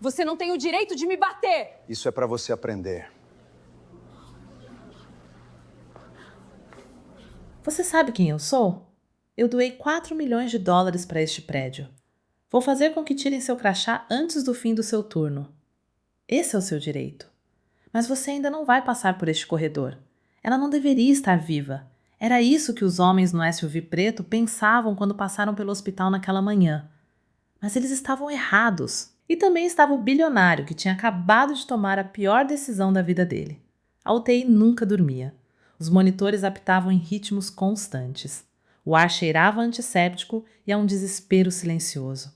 Você não tem o direito de me bater! Isso é pra você aprender. Você sabe quem eu sou? Eu doei 4 milhões de dólares para este prédio. Vou fazer com que tirem seu crachá antes do fim do seu turno. Esse é o seu direito. Mas você ainda não vai passar por este corredor. Ela não deveria estar viva. Era isso que os homens no SUV preto pensavam quando passaram pelo hospital naquela manhã. Mas eles estavam errados. E também estava o bilionário que tinha acabado de tomar a pior decisão da vida dele. A UTI nunca dormia. Os monitores apitavam em ritmos constantes. O ar cheirava a antisséptico e a um desespero silencioso.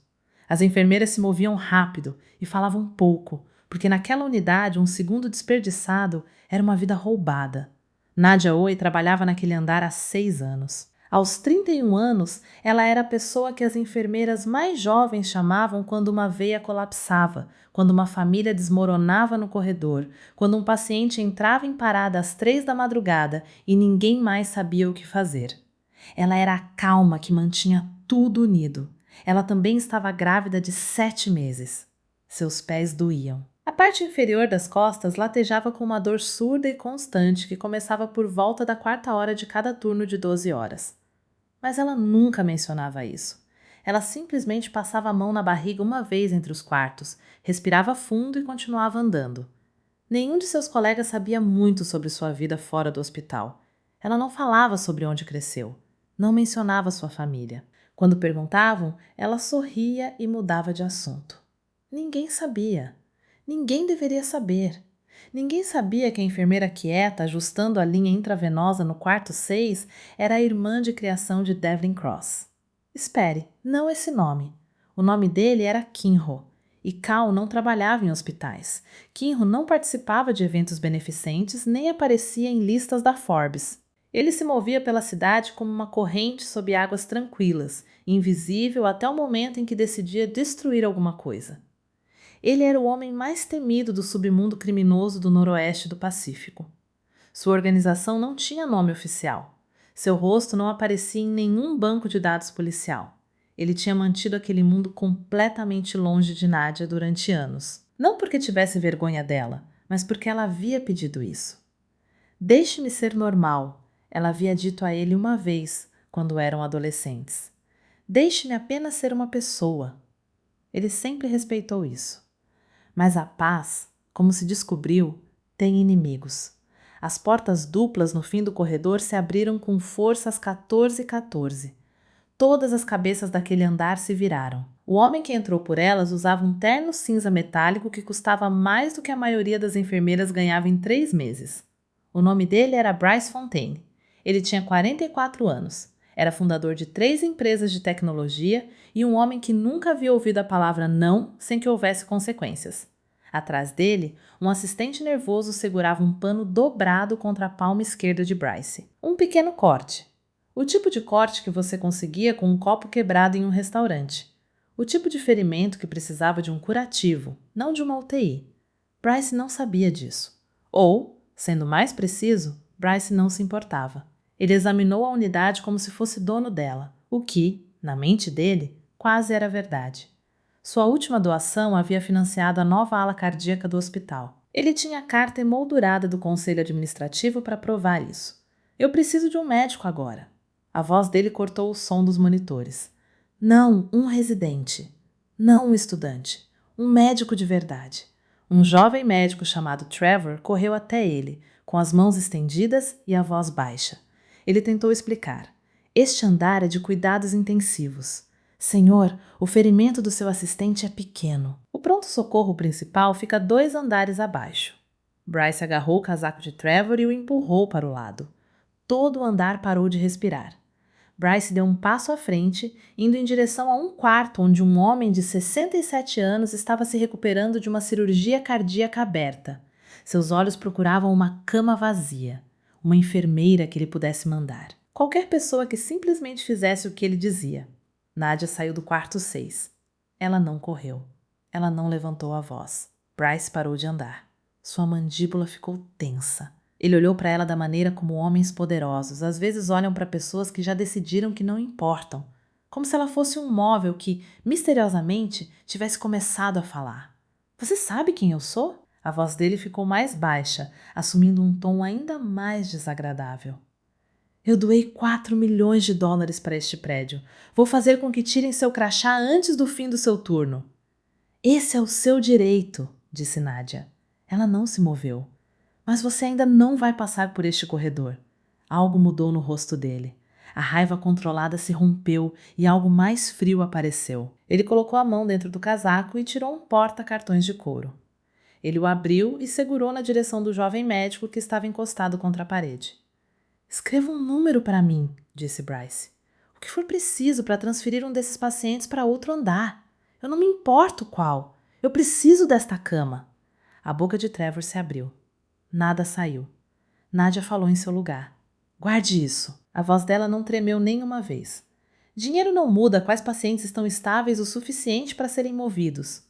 As enfermeiras se moviam rápido e falavam pouco, porque naquela unidade um segundo desperdiçado era uma vida roubada. Nadia Oi trabalhava naquele andar há 6 anos. Aos 31 anos, ela era a pessoa que as enfermeiras mais jovens chamavam quando uma veia colapsava, quando uma família desmoronava no corredor, quando um paciente entrava em parada às 3 da madrugada e ninguém mais sabia o que fazer. Ela era a calma que mantinha tudo unido. Ela também estava grávida de 7 meses. Seus pés doíam. A parte inferior das costas latejava com uma dor surda e constante que começava por volta da 4ª hora de cada turno de 12 horas. Mas ela nunca mencionava isso. Ela simplesmente passava a mão na barriga uma vez entre os quartos, respirava fundo e continuava andando. Nenhum de seus colegas sabia muito sobre sua vida fora do hospital. Ela não falava sobre onde cresceu. Não mencionava sua família. Quando perguntavam, ela sorria e mudava de assunto. Ninguém sabia. Ninguém deveria saber. Ninguém sabia que a enfermeira quieta, ajustando a linha intravenosa no quarto 6, era a irmã de criação de Devlin Cross. Espere, não esse nome. O nome dele era Kinho, e Cal não trabalhava em hospitais. Kinho não participava de eventos beneficentes nem aparecia em listas da Forbes. Ele se movia pela cidade como uma corrente sob águas tranquilas, invisível até o momento em que decidia destruir alguma coisa. Ele era o homem mais temido do submundo criminoso do noroeste do Pacífico. Sua organização não tinha nome oficial. Seu rosto não aparecia em nenhum banco de dados policial. Ele tinha mantido aquele mundo completamente longe de Nadia durante anos. Não porque tivesse vergonha dela, mas porque ela havia pedido isso. Deixe-me ser normal, ela havia dito a ele uma vez, quando eram adolescentes. Deixe-me apenas ser uma pessoa. Ele sempre respeitou isso. Mas a paz, como se descobriu, tem inimigos. As portas duplas no fim do corredor se abriram com força às 14h14. Todas as cabeças daquele andar se viraram. O homem que entrou por elas usava um terno cinza metálico que custava mais do que a maioria das enfermeiras ganhava em 3 meses. O nome dele era Bryce Fontaine. Ele tinha 44 anos. Era fundador de 3 empresas de tecnologia e um homem que nunca havia ouvido a palavra não sem que houvesse consequências. Atrás dele, um assistente nervoso segurava um pano dobrado contra a palma esquerda de Bryce. Um pequeno corte. O tipo de corte que você conseguia com um copo quebrado em um restaurante. O tipo de ferimento que precisava de um curativo, não de uma UTI. Bryce não sabia disso. Ou, sendo mais preciso, Bryce não se importava. Ele examinou a unidade como se fosse dono dela, o que, na mente dele, quase era verdade. Sua última doação havia financiado a nova ala cardíaca do hospital. Ele tinha a carta emoldurada do conselho administrativo para provar isso. Eu preciso de um médico agora. A voz dele cortou o som dos monitores. Não um residente. Não um estudante. Um médico de verdade. Um jovem médico chamado Trevor correu até ele, com as mãos estendidas e a voz baixa. Ele tentou explicar. Este andar é de cuidados intensivos. Senhor, o ferimento do seu assistente é pequeno. O pronto-socorro principal fica 2 andares abaixo. Bryce agarrou o casaco de Trevor e o empurrou para o lado. Todo o andar parou de respirar. Bryce deu um passo à frente, indo em direção a um quarto onde um homem de 67 anos estava se recuperando de uma cirurgia cardíaca aberta. Seus olhos procuravam uma cama vazia, uma enfermeira que ele pudesse mandar. Qualquer pessoa que simplesmente fizesse o que ele dizia. Nadia saiu do quarto 6. Ela não correu. Ela não levantou a voz. Bryce parou de andar. Sua mandíbula ficou tensa. Ele olhou para ela da maneira como homens poderosos às vezes olham para pessoas que já decidiram que não importam, como se ela fosse um móvel que, misteriosamente, tivesse começado a falar. Você sabe quem eu sou? A voz dele ficou mais baixa, assumindo um tom ainda mais desagradável. Eu doei 4 milhões de dólares para este prédio. Vou fazer com que tirem seu crachá antes do fim do seu turno. Esse é o seu direito, disse Nadia. Ela não se moveu. Mas você ainda não vai passar por este corredor. Algo mudou no rosto dele. A raiva controlada se rompeu e algo mais frio apareceu. Ele colocou a mão dentro do casaco e tirou um porta-cartões de couro. Ele o abriu e segurou na direção do jovem médico que estava encostado contra a parede. Escreva um número para mim, disse Bryce. O que for preciso para transferir um desses pacientes para outro andar. Eu não me importo qual. Eu preciso desta cama. A boca de Trevor se abriu. Nada saiu. Nadia falou em seu lugar. Guarde isso. A voz dela não tremeu nenhuma vez. Dinheiro não muda quais pacientes estão estáveis o suficiente para serem movidos.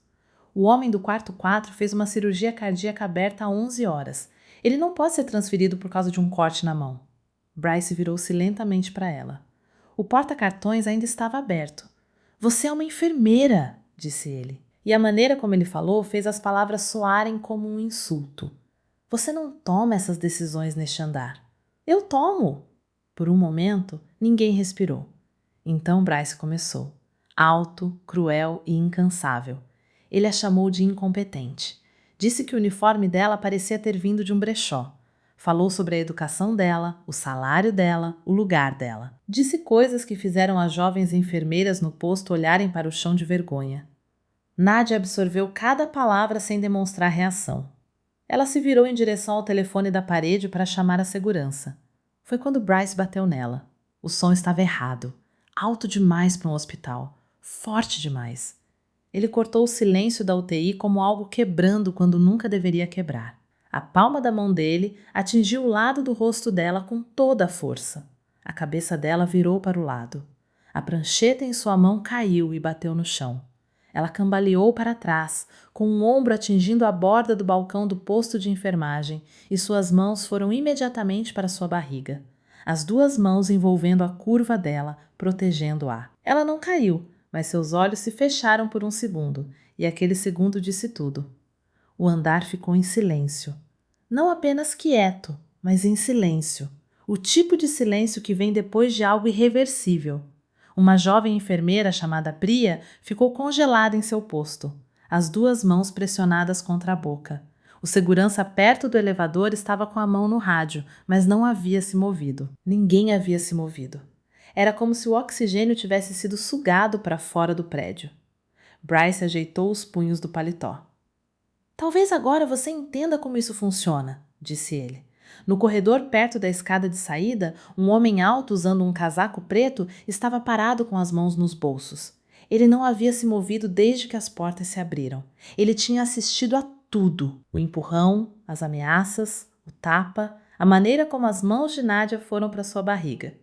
O homem do quarto 4 fez uma cirurgia cardíaca aberta há 11 horas. Ele não pode ser transferido por causa de um corte na mão. Bryce virou-se lentamente para ela. O porta-cartões ainda estava aberto. Você é uma enfermeira, disse ele. E a maneira como ele falou fez as palavras soarem como um insulto. Você não toma essas decisões neste andar. Eu tomo. Por um momento, ninguém respirou. Então Bryce começou. Alto, cruel e incansável. Ele a chamou de incompetente. Disse que o uniforme dela parecia ter vindo de um brechó. Falou sobre a educação dela, o salário dela, o lugar dela. Disse coisas que fizeram as jovens enfermeiras no posto olharem para o chão de vergonha. Nadia absorveu cada palavra sem demonstrar reação. Ela se virou em direção ao telefone da parede para chamar a segurança. Foi quando Bryce bateu nela. O som estava errado. Alto demais para um hospital. Forte demais. Ele cortou o silêncio da UTI como algo quebrando quando nunca deveria quebrar. A palma da mão dele atingiu o lado do rosto dela com toda a força. A cabeça dela virou para o lado. A prancheta em sua mão caiu e bateu no chão. Ela cambaleou para trás, com um ombro atingindo a borda do balcão do posto de enfermagem, e suas mãos foram imediatamente para sua barriga. As duas mãos envolvendo a curva dela, protegendo-a. Ela não caiu, mas seus olhos se fecharam por um segundo, e aquele segundo disse tudo. O andar ficou em silêncio. Não apenas quieto, mas em silêncio. O tipo de silêncio que vem depois de algo irreversível. Uma jovem enfermeira chamada Priya ficou congelada em seu posto, as duas mãos pressionadas contra a boca. O segurança perto do elevador estava com a mão no rádio, mas não havia se movido. Ninguém havia se movido. Era como se o oxigênio tivesse sido sugado para fora do prédio. Bryce ajeitou os punhos do paletó. Talvez agora você entenda como isso funciona, disse ele. No corredor perto da escada de saída, um homem alto usando um casaco preto estava parado com as mãos nos bolsos. Ele não havia se movido desde que as portas se abriram. Ele tinha assistido a tudo. O empurrão, as ameaças, o tapa, a maneira como as mãos de Nadia foram para sua barriga.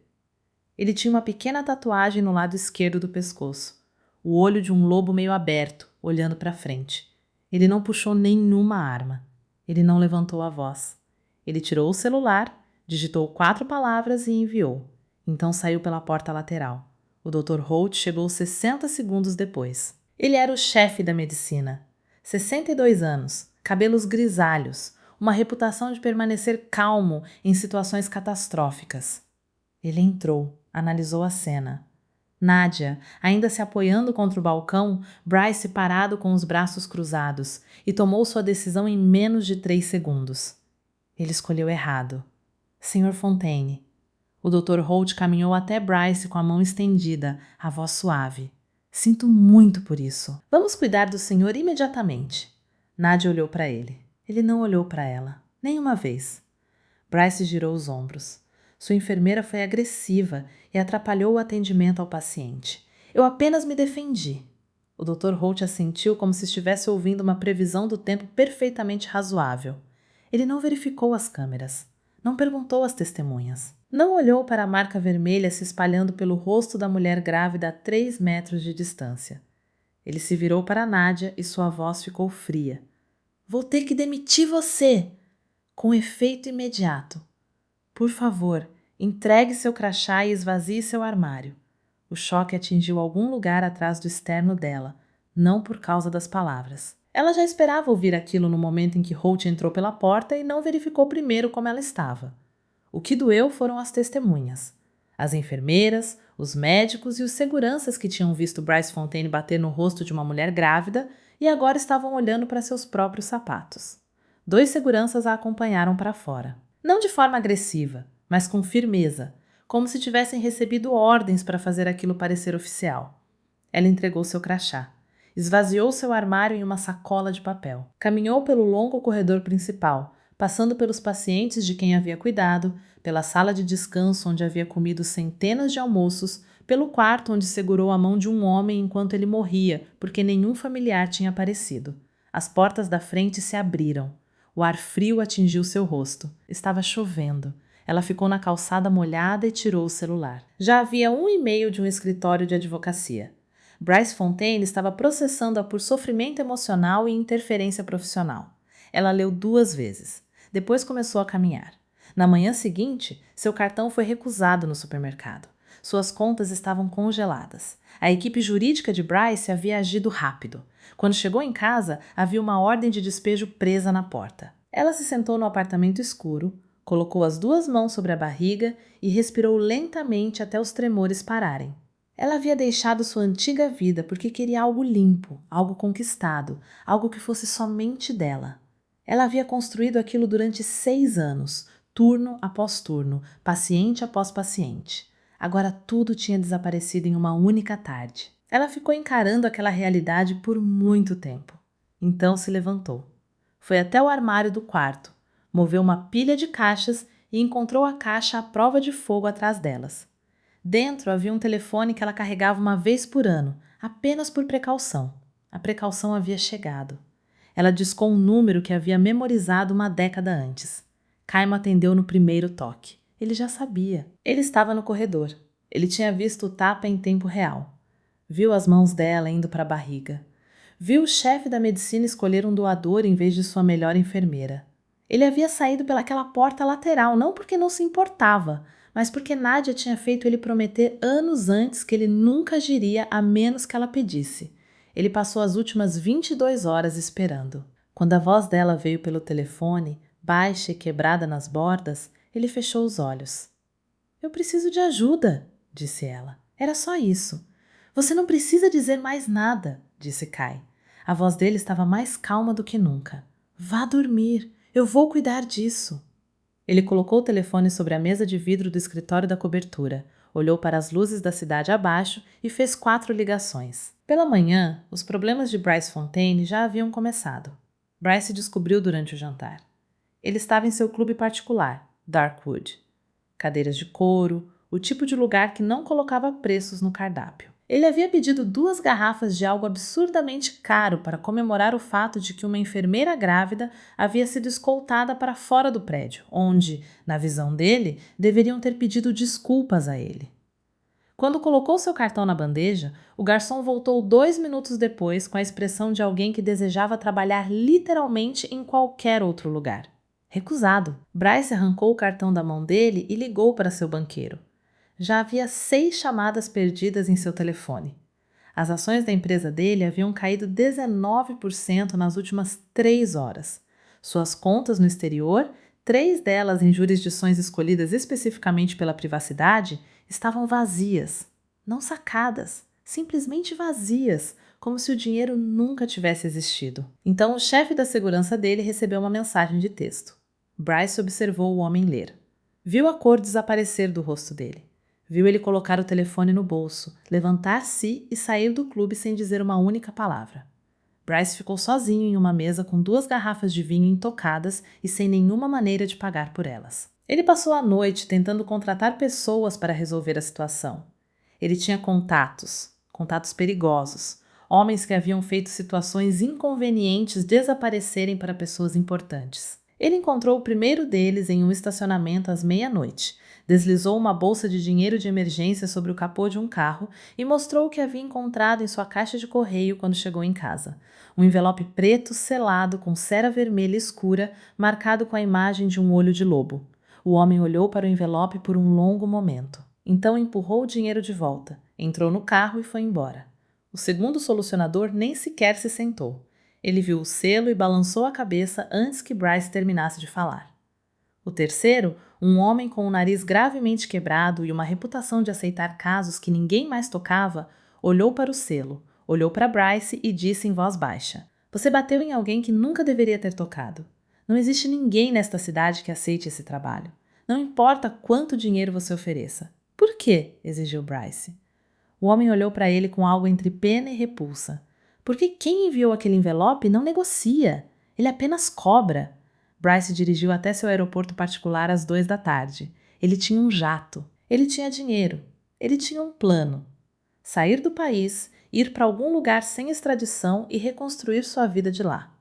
Ele tinha uma pequena tatuagem no lado esquerdo do pescoço. O olho de um lobo meio aberto, olhando para frente. Ele não puxou nenhuma arma. Ele não levantou a voz. Ele tirou o celular, digitou 4 palavras e enviou. Então saiu pela porta lateral. O Dr. Holt chegou 60 segundos depois. Ele era o chefe da medicina. 62 anos, cabelos grisalhos, uma reputação de permanecer calmo em situações catastróficas. Ele entrou, analisou a cena. Nadia, ainda se apoiando contra o balcão, Bryce parado com os braços cruzados, e tomou sua decisão em menos de 3 segundos. Ele escolheu errado. Sr. Fontaine. O Dr. Holt caminhou até Bryce com a mão estendida, a voz suave. Sinto muito por isso. Vamos cuidar do senhor imediatamente. Nadia olhou para ele. Ele não olhou para ela, nem uma vez. Bryce girou os ombros. Sua enfermeira foi agressiva e atrapalhou o atendimento ao paciente. Eu apenas me defendi. O Dr. Holt assentiu como se estivesse ouvindo uma previsão do tempo perfeitamente razoável. Ele não verificou as câmeras. Não perguntou às testemunhas. Não olhou para a marca vermelha se espalhando pelo rosto da mulher grávida a 3 metros de distância. Ele se virou para Nadia e sua voz ficou fria. Vou ter que demitir você! Com efeito imediato. Por favor, entregue seu crachá e esvazie seu armário. O choque atingiu algum lugar atrás do externo dela, não por causa das palavras. Ela já esperava ouvir aquilo no momento em que Holt entrou pela porta e não verificou primeiro como ela estava. O que doeu foram as testemunhas. As enfermeiras, os médicos e os seguranças que tinham visto Bryce Fontaine bater no rosto de uma mulher grávida e agora estavam olhando para seus próprios sapatos. 2 seguranças a acompanharam para fora. Não de forma agressiva, mas com firmeza, como se tivessem recebido ordens para fazer aquilo parecer oficial. Ela entregou seu crachá. Esvaziou seu armário em uma sacola de papel. Caminhou pelo longo corredor principal, passando pelos pacientes de quem havia cuidado, pela sala de descanso onde havia comido centenas de almoços, pelo quarto onde segurou a mão de um homem enquanto ele morria, porque nenhum familiar tinha aparecido. As portas da frente se abriram. O ar frio atingiu seu rosto. Estava chovendo. Ela ficou na calçada molhada e tirou o celular. Já havia um e-mail de um escritório de advocacia. Bryce Fontaine estava processando-a por sofrimento emocional e interferência profissional. Ela leu 2 vezes. Depois começou a caminhar. Na manhã seguinte, seu cartão foi recusado no supermercado. Suas contas estavam congeladas. A equipe jurídica de Bryce havia agido rápido. Quando chegou em casa, havia uma ordem de despejo presa na porta. Ela se sentou no apartamento escuro, colocou as 2 mãos sobre a barriga e respirou lentamente até os tremores pararem. Ela havia deixado sua antiga vida porque queria algo limpo, algo conquistado, algo que fosse somente dela. Ela havia construído aquilo durante 6 anos, turno após turno, paciente após paciente. Agora tudo tinha desaparecido em uma única tarde. Ela ficou encarando aquela realidade por muito tempo. Então se levantou. Foi até o armário do quarto, moveu uma pilha de caixas e encontrou a caixa à prova de fogo atrás delas. Dentro havia um telefone que ela carregava uma vez por ano, apenas por precaução. A precaução havia chegado. Ela discou um número que havia memorizado uma década antes. Caimo atendeu no primeiro toque. Ele já sabia. Ele estava no corredor. Ele tinha visto o tapa em tempo real. Viu as mãos dela indo para a barriga. Viu o chefe da medicina escolher um doador em vez de sua melhor enfermeira. Ele havia saído pelaquela porta lateral, não porque não se importava, mas porque Nadia tinha feito ele prometer anos antes que ele nunca agiria a menos que ela pedisse. Ele passou as últimas 22 horas esperando. Quando a voz dela veio pelo telefone, baixa e quebrada nas bordas, ele fechou os olhos. "Eu preciso de ajuda", disse ela. "Era só isso." "Você não precisa dizer mais nada", disse Kai. A voz dele estava mais calma do que nunca. "Vá dormir. Eu vou cuidar disso." Ele colocou o telefone sobre a mesa de vidro do escritório da cobertura, olhou para as luzes da cidade abaixo e fez 4 ligações. Pela manhã, os problemas de Bryce Fontaine já haviam começado. Bryce descobriu durante o jantar. Ele estava em seu clube particular, Darkwood. Cadeiras de couro, o tipo de lugar que não colocava preços no cardápio. Ele havia pedido 2 garrafas de algo absurdamente caro para comemorar o fato de que uma enfermeira grávida havia sido escoltada para fora do prédio, onde, na visão dele, deveriam ter pedido desculpas a ele. Quando colocou seu cartão na bandeja, o garçom voltou 2 minutos depois com a expressão de alguém que desejava trabalhar literalmente em qualquer outro lugar. Recusado. Bryce arrancou o cartão da mão dele e ligou para seu banqueiro. Já havia 6 chamadas perdidas em seu telefone. As ações da empresa dele haviam caído 19% nas últimas 3 horas. Suas contas no exterior, 3 delas em jurisdições escolhidas especificamente pela privacidade, estavam vazias. Não sacadas, simplesmente vazias, como se o dinheiro nunca tivesse existido. Então o chefe da segurança dele recebeu uma mensagem de texto. Bryce observou o homem ler. Viu a cor desaparecer do rosto dele. Viu ele colocar o telefone no bolso, levantar-se e sair do clube sem dizer uma única palavra. Bryce ficou sozinho em uma mesa com 2 garrafas de vinho intocadas e sem nenhuma maneira de pagar por elas. Ele passou a noite tentando contratar pessoas para resolver a situação. Ele tinha contatos perigosos, homens que haviam feito situações inconvenientes desaparecerem para pessoas importantes. Ele encontrou o primeiro deles em um estacionamento às meia-noite. Deslizou uma bolsa de dinheiro de emergência sobre o capô de um carro e mostrou o que havia encontrado em sua caixa de correio quando chegou em casa. Um envelope preto selado com cera vermelha escura, marcado com a imagem de um olho de lobo. O homem olhou para o envelope por um longo momento. Então empurrou o dinheiro de volta, entrou no carro e foi embora. O segundo solucionador nem sequer se sentou. Ele viu o selo e balançou a cabeça antes que Bryce terminasse de falar. O terceiro, um homem com o nariz gravemente quebrado e uma reputação de aceitar casos que ninguém mais tocava, olhou para o selo, olhou para Bryce e disse em voz baixa: "Você bateu em alguém que nunca deveria ter tocado. Não existe ninguém nesta cidade que aceite esse trabalho. Não importa quanto dinheiro você ofereça." "Por quê?" exigiu Bryce. O homem olhou para ele com algo entre pena e repulsa. "Porque quem enviou aquele envelope não negocia. Ele apenas cobra." Bryce dirigiu até seu aeroporto particular às 2 da tarde. Ele tinha um jato. Ele tinha dinheiro. Ele tinha um plano. Sair do país, ir para algum lugar sem extradição e reconstruir sua vida de lá.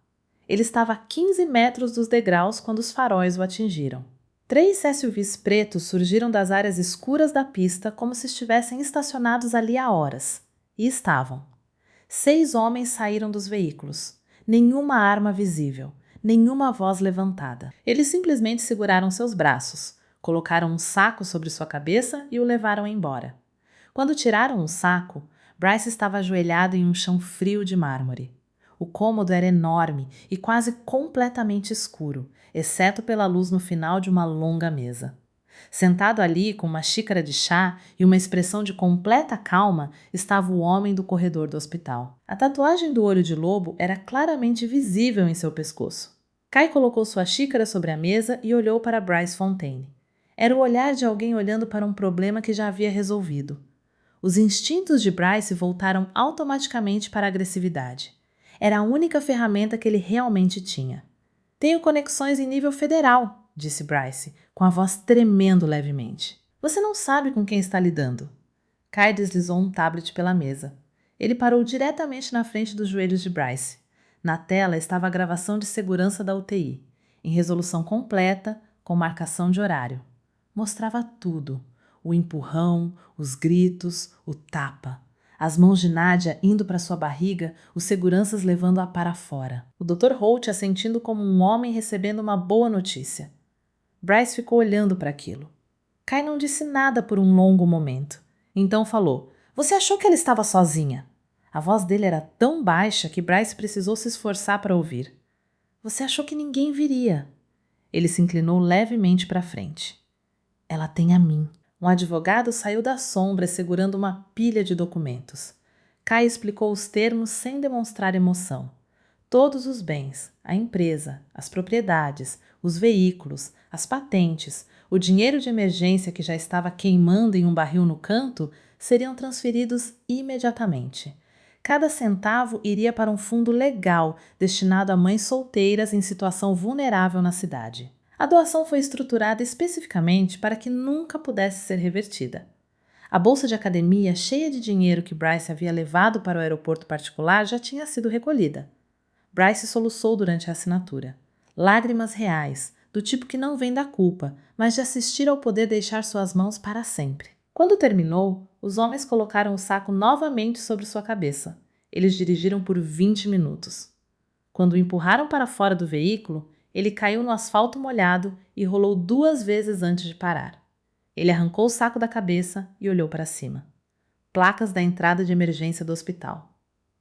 Ele estava a 15 metros dos degraus quando os faróis o atingiram. 3 SUVs pretos surgiram das áreas escuras da pista como se estivessem estacionados ali há horas. E estavam. 6 homens saíram dos veículos. Nenhuma arma visível. Nenhuma voz levantada. Eles simplesmente seguraram seus braços, colocaram um saco sobre sua cabeça e o levaram embora. Quando tiraram o saco, Bryce estava ajoelhado em um chão frio de mármore. O cômodo era enorme e quase completamente escuro, exceto pela luz no final de uma longa mesa. Sentado ali com uma xícara de chá e uma expressão de completa calma, estava o homem do corredor do hospital. A tatuagem do olho de lobo era claramente visível em seu pescoço. Kai colocou sua xícara sobre a mesa e olhou para Bryce Fontaine. Era o olhar de alguém olhando para um problema que já havia resolvido. Os instintos de Bryce voltaram automaticamente para a agressividade. Era a única ferramenta que ele realmente tinha. "Tenho conexões em nível federal", disse Bryce, com a voz tremendo levemente. "Você não sabe com quem está lidando." Kai deslizou um tablet pela mesa. Ele parou diretamente na frente dos joelhos de Bryce. Na tela estava a gravação de segurança da UTI, em resolução completa, com marcação de horário. Mostrava tudo: o empurrão, os gritos, o tapa. As mãos de Nadia indo para sua barriga, os seguranças levando-a para fora. O Dr. Holt a sentindo como um homem recebendo uma boa notícia. Bryce ficou olhando para aquilo. Kai não disse nada por um longo momento. Então falou: "Você achou que ela estava sozinha?" A voz dele era tão baixa que Bryce precisou se esforçar para ouvir. "Você achou que ninguém viria." Ele se inclinou levemente para frente. "Ela tem a mim." Um advogado saiu das sombras segurando uma pilha de documentos. Kai explicou os termos sem demonstrar emoção. Todos os bens, a empresa, as propriedades, os veículos, as patentes, o dinheiro de emergência que já estava queimando em um barril no canto, seriam transferidos imediatamente. Cada centavo iria para um fundo legal destinado a mães solteiras em situação vulnerável na cidade. A doação foi estruturada especificamente para que nunca pudesse ser revertida. A bolsa de academia, cheia de dinheiro que Bryce havia levado para o aeroporto particular, já tinha sido recolhida. Bryce soluçou durante a assinatura. Lágrimas reais, do tipo que não vem da culpa, mas de assistir ao poder deixar suas mãos para sempre. Quando terminou, os homens colocaram o saco novamente sobre sua cabeça. Eles dirigiram por 20 minutos. Quando o empurraram para fora do veículo, ele caiu no asfalto molhado e rolou 2 vezes antes de parar. Ele arrancou o saco da cabeça e olhou para cima. Placas da entrada de emergência do hospital.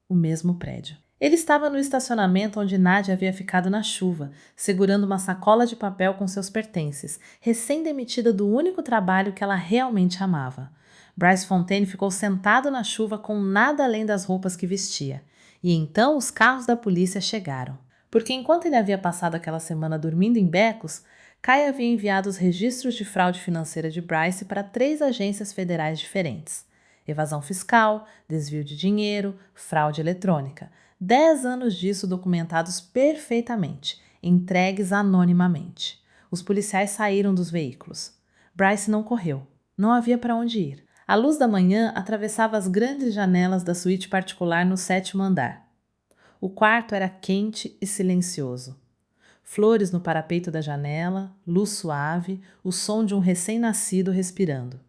O mesmo prédio. Ele estava no estacionamento onde Nadia havia ficado na chuva, segurando uma sacola de papel com seus pertences, recém-demitida do único trabalho que ela realmente amava. Bryce Fontaine ficou sentado na chuva com nada além das roupas que vestia. E então os carros da polícia chegaram. Porque enquanto ele havia passado aquela semana dormindo em becos, Kai havia enviado os registros de fraude financeira de Bryce para 3 agências federais diferentes. Evasão fiscal, desvio de dinheiro, fraude eletrônica. 10 anos disso documentados perfeitamente, entregues anonimamente. Os policiais saíram dos veículos. Bryce não correu. Não havia para onde ir. A luz da manhã atravessava as grandes janelas da suíte particular no 7º andar. O quarto era quente e silencioso. Flores no parapeito da janela, luz suave, o som de um recém-nascido respirando.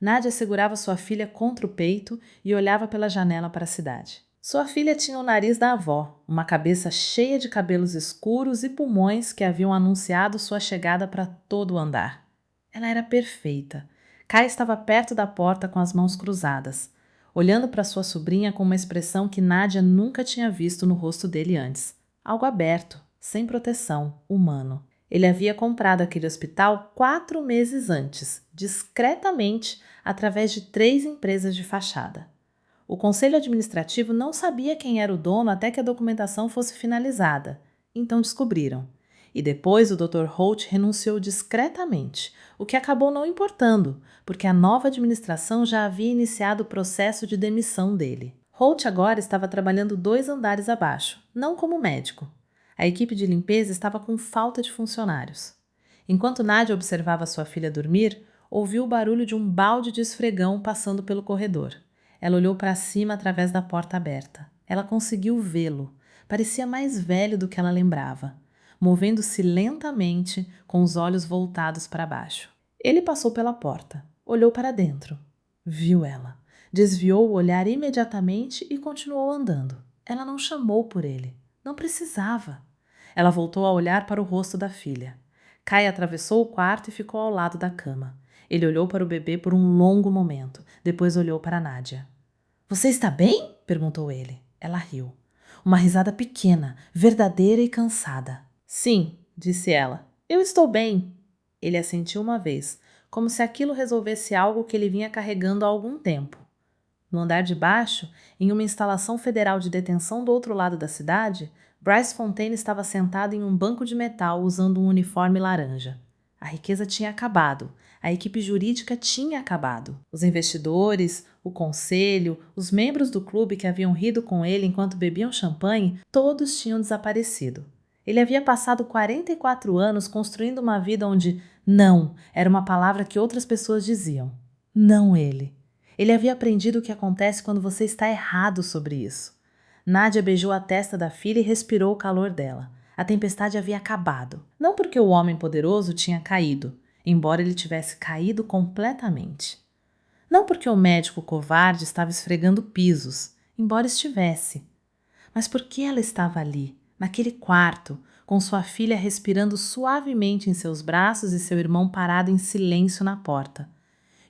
Nadia segurava sua filha contra o peito e olhava pela janela para a cidade. Sua filha tinha o nariz da avó, uma cabeça cheia de cabelos escuros e pulmões que haviam anunciado sua chegada para todo o andar. Ela era perfeita. Kai estava perto da porta com as mãos cruzadas. olhando para sua sobrinha com uma expressão que Nadia nunca tinha visto no rosto dele antes. Algo aberto, sem proteção, humano. Ele havia comprado aquele hospital 4 meses antes, discretamente, através de 3 empresas de fachada. O conselho administrativo não sabia quem era o dono até que a documentação fosse finalizada. Então descobriram. E depois o Dr. Holt renunciou discretamente, o que acabou não importando, porque a nova administração já havia iniciado o processo de demissão dele. Holt agora estava trabalhando 2 andares abaixo, não como médico. A equipe de limpeza estava com falta de funcionários. Enquanto Nadia observava sua filha dormir, ouviu o barulho de um balde de esfregão passando pelo corredor. Ela olhou para cima através da porta aberta. Ela conseguiu vê-lo. Parecia mais velho do que ela lembrava, movendo-se lentamente, com os olhos voltados para baixo. Ele passou pela porta, olhou para dentro. Viu ela. Desviou o olhar imediatamente e continuou andando. Ela não chamou por ele. Não precisava. Ela voltou a olhar para o rosto da filha. Kai atravessou o quarto e ficou ao lado da cama. Ele olhou para o bebê por um longo momento. Depois olhou para Nadia. — Você está bem? Perguntou ele. Ela riu. Uma risada pequena, verdadeira e cansada. — Sim, disse ela. Eu estou bem. Ele assentiu uma vez, como se aquilo resolvesse algo que ele vinha carregando há algum tempo. No andar de baixo, em uma instalação federal de detenção do outro lado da cidade, Bryce Fontaine estava sentado em um banco de metal usando um uniforme laranja. A riqueza tinha acabado. A equipe jurídica tinha acabado. Os investidores, o conselho, os membros do clube que haviam rido com ele enquanto bebiam champanhe, todos tinham desaparecido. Ele havia passado 44 anos construindo uma vida onde não era uma palavra que outras pessoas diziam. Não ele. Ele havia aprendido o que acontece quando você está errado sobre isso. Nadia beijou a testa da filha e respirou o calor dela. A tempestade havia acabado. Não porque o homem poderoso tinha caído, embora ele tivesse caído completamente. Não porque o médico covarde estava esfregando pisos, embora estivesse. Mas porque ela estava ali, naquele quarto, com sua filha respirando suavemente em seus braços e seu irmão parado em silêncio na porta.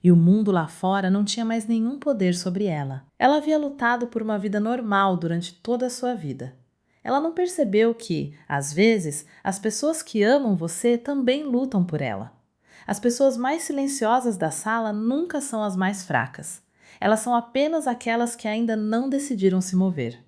E o mundo lá fora não tinha mais nenhum poder sobre ela. Ela havia lutado por uma vida normal durante toda a sua vida. Ela não percebeu que, às vezes, as pessoas que amam você também lutam por ela. As pessoas mais silenciosas da sala nunca são as mais fracas. Elas são apenas aquelas que ainda não decidiram se mover.